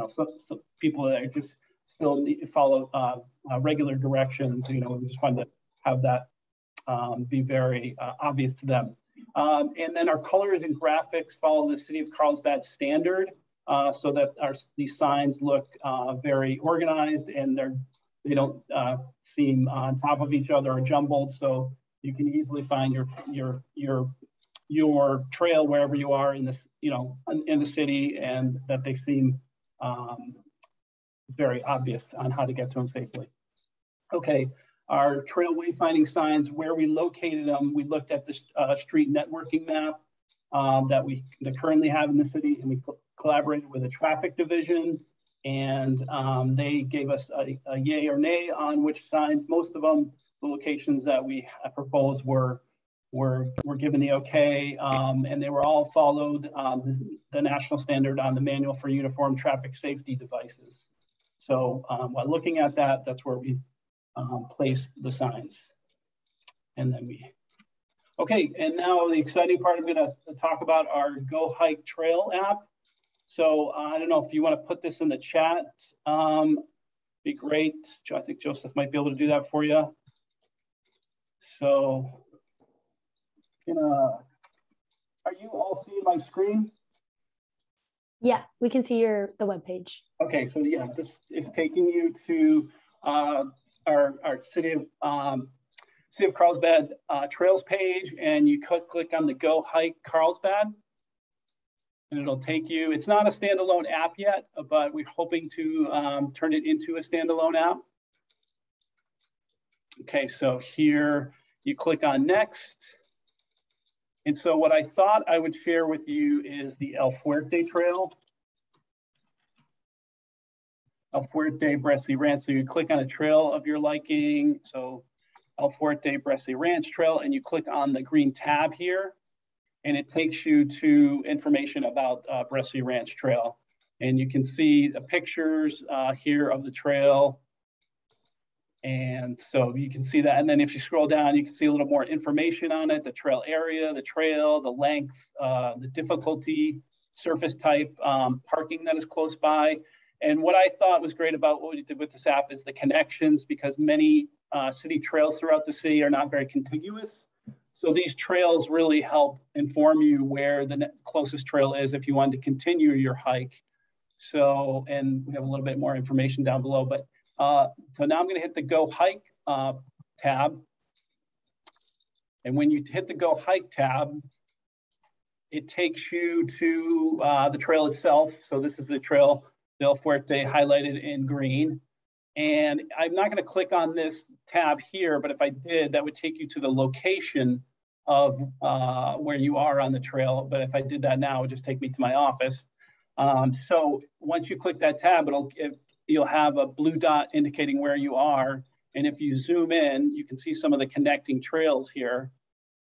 some people that are just still need to follow regular directions. We just wanted to have that be very obvious to them. And then our colors and graphics follow the City of Carlsbad standard, so that these signs look very organized, and they don't seem on top of each other or jumbled. So you can easily find your trail wherever you are in the city, and that they seem very obvious on how to get to them safely. Okay, our trail wayfinding signs, where we located them, we looked at the street networking map that we currently have in the city, and we collaborated with a traffic division, and they gave us a yay or nay on which signs. Most of them, the locations that we proposed were given the okay, and they were all followed the national standard on the manual for uniform traffic safety devices. So while looking at that, that's where we place the signs. And then okay, and now the exciting part, I'm gonna talk about our Go Hike Trail app. So I don't know if you wanna put this in the chat, be great. I think Joseph might be able to do that for you. So, are you all seeing my screen? Yeah, we can see the webpage. Okay, so yeah, this is taking you to our City of Carlsbad trails page, and you click on the Go Hike Carlsbad, and it'll take you. It's not a standalone app yet, but we're hoping to turn it into a standalone app. Okay, so here you click on next. And so what I thought I would share with you is the El Fuerte Trail. El Fuerte, Bresci Ranch. So you click on a trail of your liking. So El Fuerte, Bresci Ranch Trail, and you click on the green tab here, and it takes you to information about Bresci Ranch Trail. And you can see the pictures here of the trail. And so you can see that. And then if you scroll down, you can see a little more information on it, the trail area, the trail, the length, the difficulty, surface type, parking that is close by. And what I thought was great about what we did with this app is the connections, because many city trails throughout the city are not very contiguous. So these trails really help inform you where the closest trail is if you wanted to continue your hike. So, and we have a little bit more information down below, but so now I'm going to hit the Go Hike tab. And when you hit the Go Hike tab, it takes you to the trail itself. So this is the trail, El Fuerte, highlighted in green. And I'm not going to click on this tab here, but if I did, that would take you to the location of where you are on the trail. But if I did that now, it would just take me to my office. So once you click that tab, you'll have a blue dot indicating where you are. And if you zoom in, you can see some of the connecting trails here.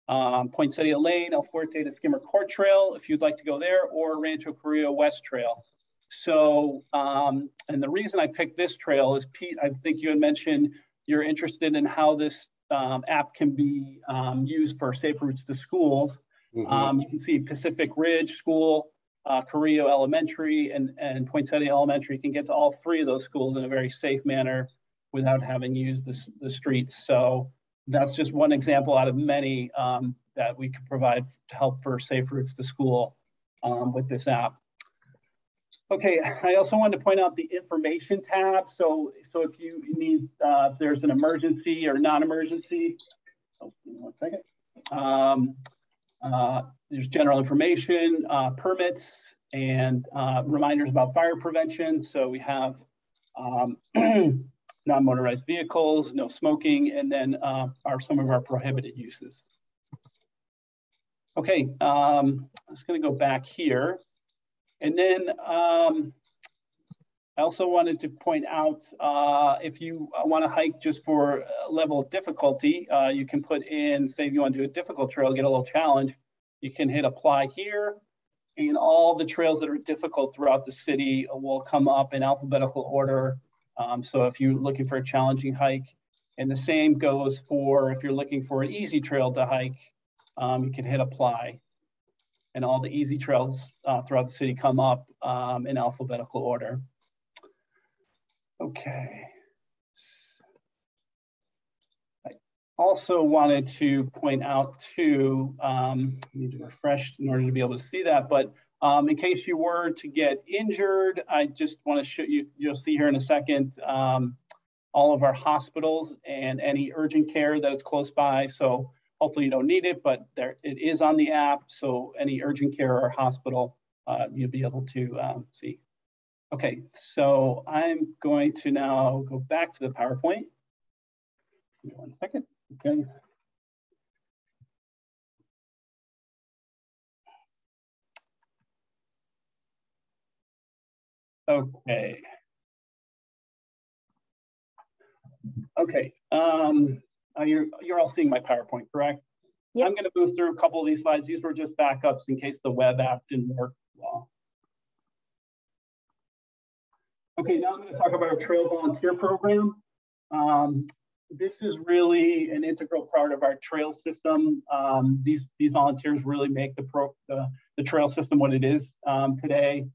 Poinsettia Lane, El Fuerte to Skimmer Court Trail, if you'd like to go there, or Rancho Carrillo West Trail. So, and the reason I picked this trail is, Pete, I think you had mentioned you're interested in how this app can be used for safe routes to schools. Mm-hmm. You can see Pacific Ridge School, Carrillo Elementary, and Poinsettia Elementary. You can get to all three of those schools in a very safe manner without having used the streets. So that's just one example out of many that we could provide to help for safe routes to school with this app. Okay, I also wanted to point out the information tab. So if you need, if there's an emergency or non-emergency, oh, give me 1 second. There's general information, permits, and reminders about fire prevention. So we have non-motorized vehicles, no smoking, and then some of our prohibited uses. Okay, I'm just going to go back here. And then I also wanted to point out, if you want to hike just for a level of difficulty, you can put in, say if you want to do a difficult trail, get a little challenge, you can hit apply here, and all the trails that are difficult throughout the city will come up in alphabetical order. So if you're looking for a challenging hike, and the same goes for if you're looking for an easy trail to hike, you can hit apply. And all the easy trails throughout the city come up in alphabetical order. Okay. I also wanted to point out too, I need to refresh in order to be able to see that, but in case you were to get injured, I just want to show you, you'll see here in a second, all of our hospitals and any urgent care that is close by. So hopefully you don't need it, but there it is on the app. So any urgent care or hospital, you'll be able to see. Okay, so I'm going to now go back to the PowerPoint. Give me 1 second. Okay. Okay. Okay. You're all seeing my PowerPoint, correct? Yep. I'm going to move through a couple of these slides. These were just backups in case the web app didn't work well. Okay, now I'm going to talk about our trail volunteer program. This is really an integral part of our trail system. These volunteers really make the trail system what it is today.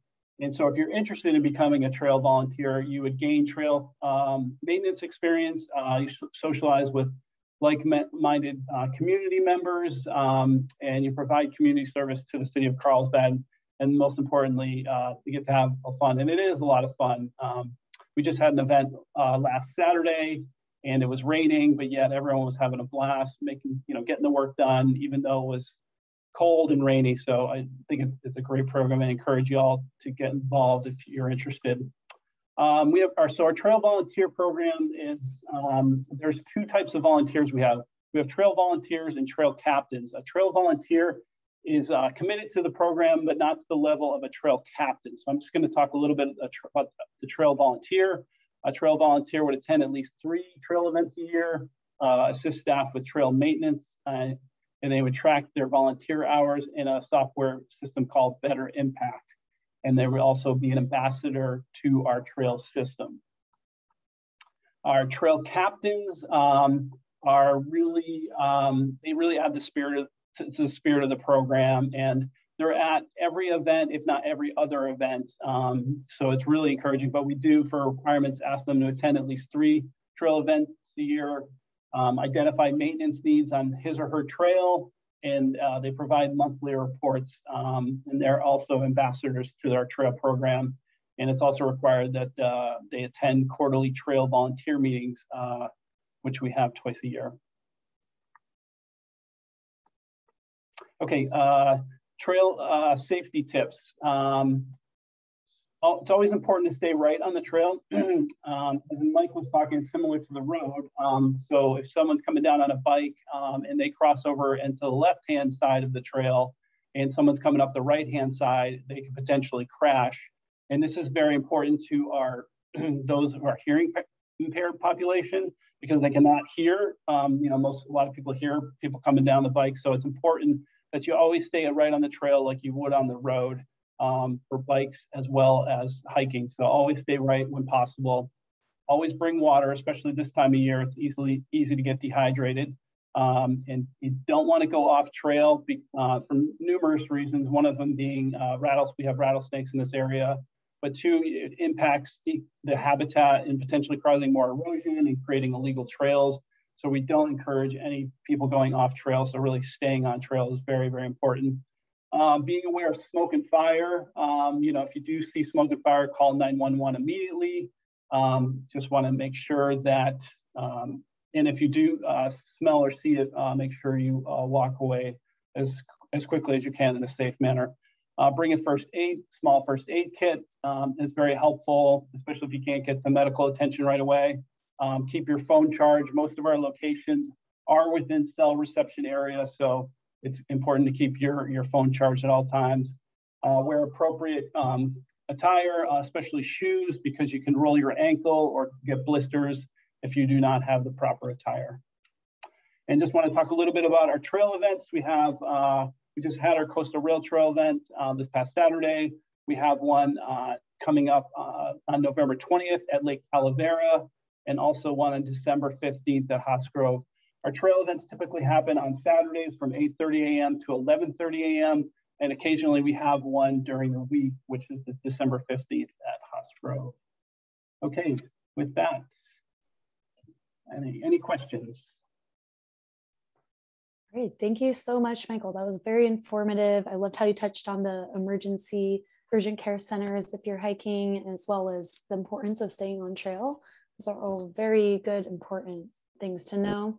And so if you're interested in becoming a trail volunteer, you would gain trail maintenance experience, you socialize with like-minded community members, and you provide community service to the city of Carlsbad. And most importantly, you get to have fun, and it is a lot of fun. We just had an event last Saturday, and it was raining, but yet everyone was having a blast, getting the work done, even though it was cold and rainy. So I think it's a great program. I encourage you all to get involved if you're interested. Our trail volunteer program is, there's 2 types of volunteers we have. We have trail volunteers and trail captains. A trail volunteer is committed to the program, but not to the level of a trail captain. So I'm just going to talk a little bit about the trail volunteer. A trail volunteer would attend at least 3 trail events a year, assist staff with trail maintenance, and they would track their volunteer hours in a software system called Better Impact. And they would also be an ambassador to our trail system. Our trail captains are really, they really add the spirit of the program, and they're at every event, if not every other event. So it's really encouraging, but we do, for requirements, ask them to attend at least 3 trail events a year, identify maintenance needs on his or her trail, and they provide monthly reports. And they're also ambassadors to our trail program. And it's also required that they attend quarterly trail volunteer meetings, which we have twice a year. Okay, trail safety tips. It's always important to stay right on the trail. As Mike was talking, similar to the road. So if someone's coming down on a bike and they cross over into the left-hand side of the trail, and someone's coming up the right-hand side, they could potentially crash. And this is very important to our those who are hearing impaired population, because they cannot hear. A lot of people hear people coming down the bike. So it's important that you always stay right on the trail like you would on the road. For bikes as well as hiking. So always stay right when possible. Always bring water, especially this time of year. It's easy to get dehydrated. And you don't want to go off trail for numerous reasons. One of them being we have rattlesnakes in this area. But 2, it impacts the habitat and potentially causing more erosion and creating illegal trails. So we don't encourage any people going off trail. So really staying on trail is very, very important. Being aware of smoke and fire. If you do see smoke and fire, call 911 immediately. Just want to make sure that, and if you do smell or see it, make sure you walk away as quickly as you can in a safe manner. Bring a small first aid kit is very helpful, especially if you can't get the medical attention right away. Keep your phone charged. Most of our locations are within cell reception area, so it's important to keep your phone charged at all times. Wear appropriate attire, especially shoes, because you can roll your ankle or get blisters if you do not have the proper attire. And just want to talk a little bit about our trail events. We just had our Coastal Rail Trail event this past Saturday. We have one coming up on November 20th at Lake Calavera, and also one on December 15th at Hotz Grove. Our trail events typically happen on Saturdays from 8:30 a.m. to 11:30 a.m. And occasionally we have one during the week, which is the December 15th at Hotz Grove. Okay, with that, any questions? Great, thank you so much, Michael. That was very informative. I loved how you touched on the emergency urgent care centers if you're hiking, as well as the importance of staying on trail. Those are all very good, important things to know.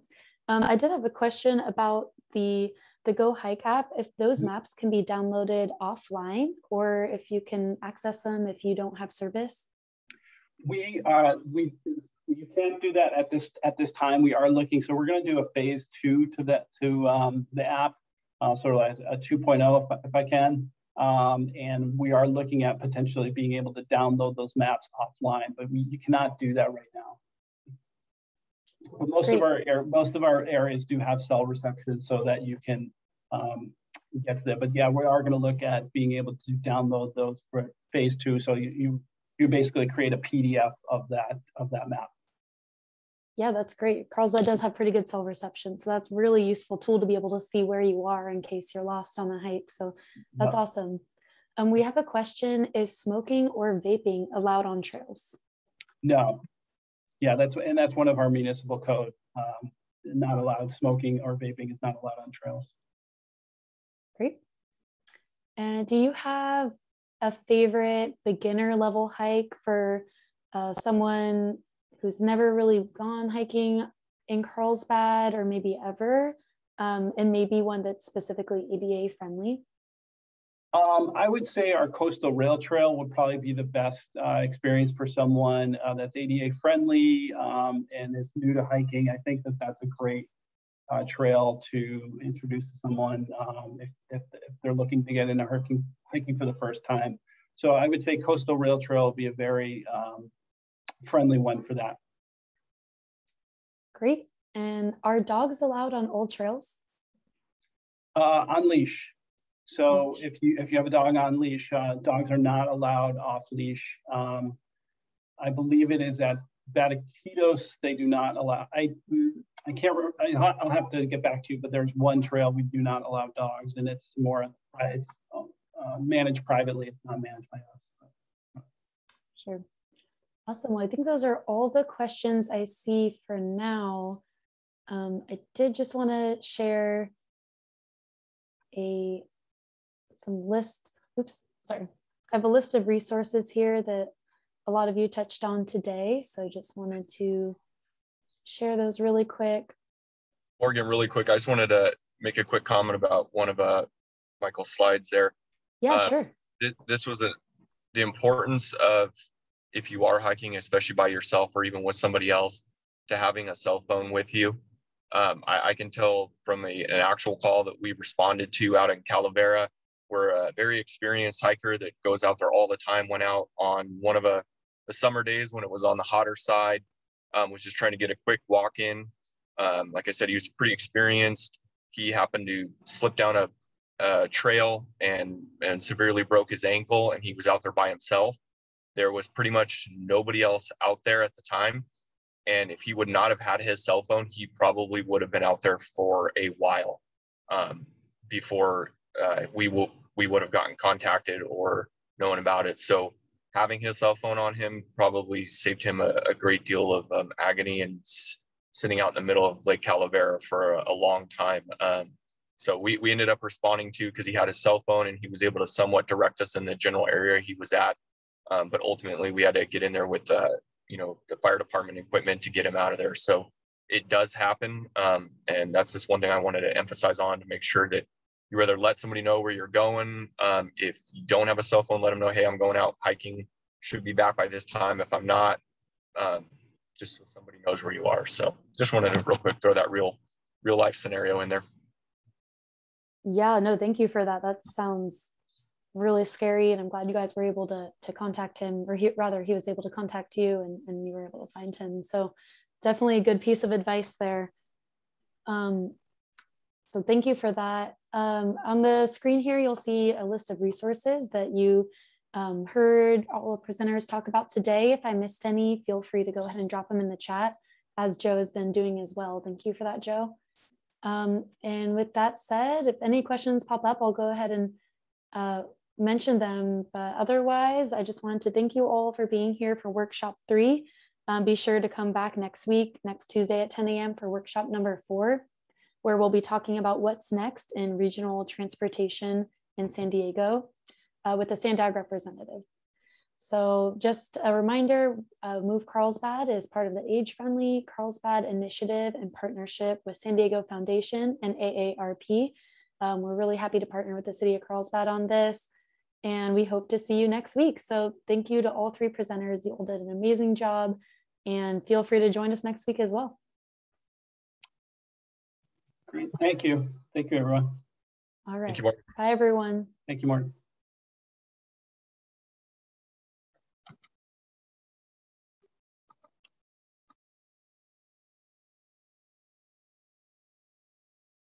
I did have a question about the the Go Hike app, if those maps can be downloaded offline, or if you can access them if you don't have service? You can't do that at this time. We are looking, so we're going to do a phase 2 to the app, sort of like a 2.0 if I can. And we are looking at potentially being able to download those maps offline, but you cannot do that right now. But most of our areas do have cell reception so that you can get to them. But yeah, we are going to look at being able to download those for phase 2. So you basically create a PDF of that map. Yeah, that's great. Carlsbad does have pretty good cell reception, so that's a really useful tool to be able to see where you are in case you're lost on the hike. So that's awesome. We have a question: is smoking or vaping allowed on trails? No. Yeah, that's one of our municipal code. Not allowed. Smoking or vaping is not allowed on trails. Great. And do you have a favorite beginner level hike for someone who's never really gone hiking in Carlsbad or maybe ever, and maybe one that's specifically ADA friendly? I would say our coastal rail trail would probably be the best experience for someone that's ADA friendly and is new to hiking. I think that's a great trail to introduce to someone if they're looking to get into hiking for the first time. So I would say coastal rail trail would be a very friendly one for that. Great. And are dogs allowed on old trails? On leash. So if you have a dog on leash, dogs are not allowed off leash. I believe it is at Vehicular they do not allow. I can't remember. I'll have to get back to you. But there's one trail we do not allow dogs, and it's managed privately. It's not managed by us. Sure. Awesome. Well, I think those are all the questions I see for now. I did just want to share I have a list of resources here that a lot of you touched on today. So I just wanted to share those really quick. Morgan, really quick, I just wanted to make a quick comment about one of Michael's slides there. Yeah, sure. This was the importance of, if you are hiking, especially by yourself or even with somebody else, to having a cell phone with you. I can tell from an actual call that we responded to out in Calavera, where a very experienced hiker that goes out there all the time went out on one of the summer days when it was on the hotter side, was just trying to get a quick walk in. Like I said, he was pretty experienced. He happened to slip down a trail and severely broke his ankle, and he was out there by himself. There was pretty much nobody else out there at the time. And if he would not have had his cell phone, he probably would have been out there for a while before we would have gotten contacted or known about it. So having his cell phone on him probably saved him a great deal of agony and sitting out in the middle of Lake Calavera for a long time. So we ended up responding to, because he had his cell phone and he was able to somewhat direct us in the general area he was at. But ultimately we had to get in there with the fire department equipment to get him out of there. So it does happen. And that's just one thing I wanted to emphasize on, to make sure that you rather let somebody know where you're going. If you don't have a cell phone, let them know, hey, I'm going out hiking, should be back by this time. If I'm not, just so somebody knows where you are. So just wanted to real quick throw that real life scenario in there. Yeah, no, thank you for that. That sounds really scary, and I'm glad you guys were able to contact him, or he was able to contact you and you were able to find him. So definitely a good piece of advice there. So thank you for that. On the screen here, you'll see a list of resources that you heard all the presenters talk about today. If I missed any, feel free to go ahead and drop them in the chat, as Joe has been doing as well. Thank you for that, Joe. And with that said, if any questions pop up, I'll go ahead and mention them. But otherwise, I just wanted to thank you all for being here for workshop 3. Be sure to come back next week, next Tuesday at 10 a.m. for workshop number 4, where we'll be talking about what's next in regional transportation in San Diego with a SANDAG representative. So just a reminder, Move Carlsbad is part of the Age-Friendly Carlsbad initiative in partnership with San Diego Foundation and AARP. We're really happy to partner with the city of Carlsbad on this, and we hope to see you next week. So thank you to all three presenters. You all did an amazing job, and feel free to join us next week as well. Great, thank you. Thank you, everyone. All right. Thank you, Mark. Bye, everyone. Thank you, Mark.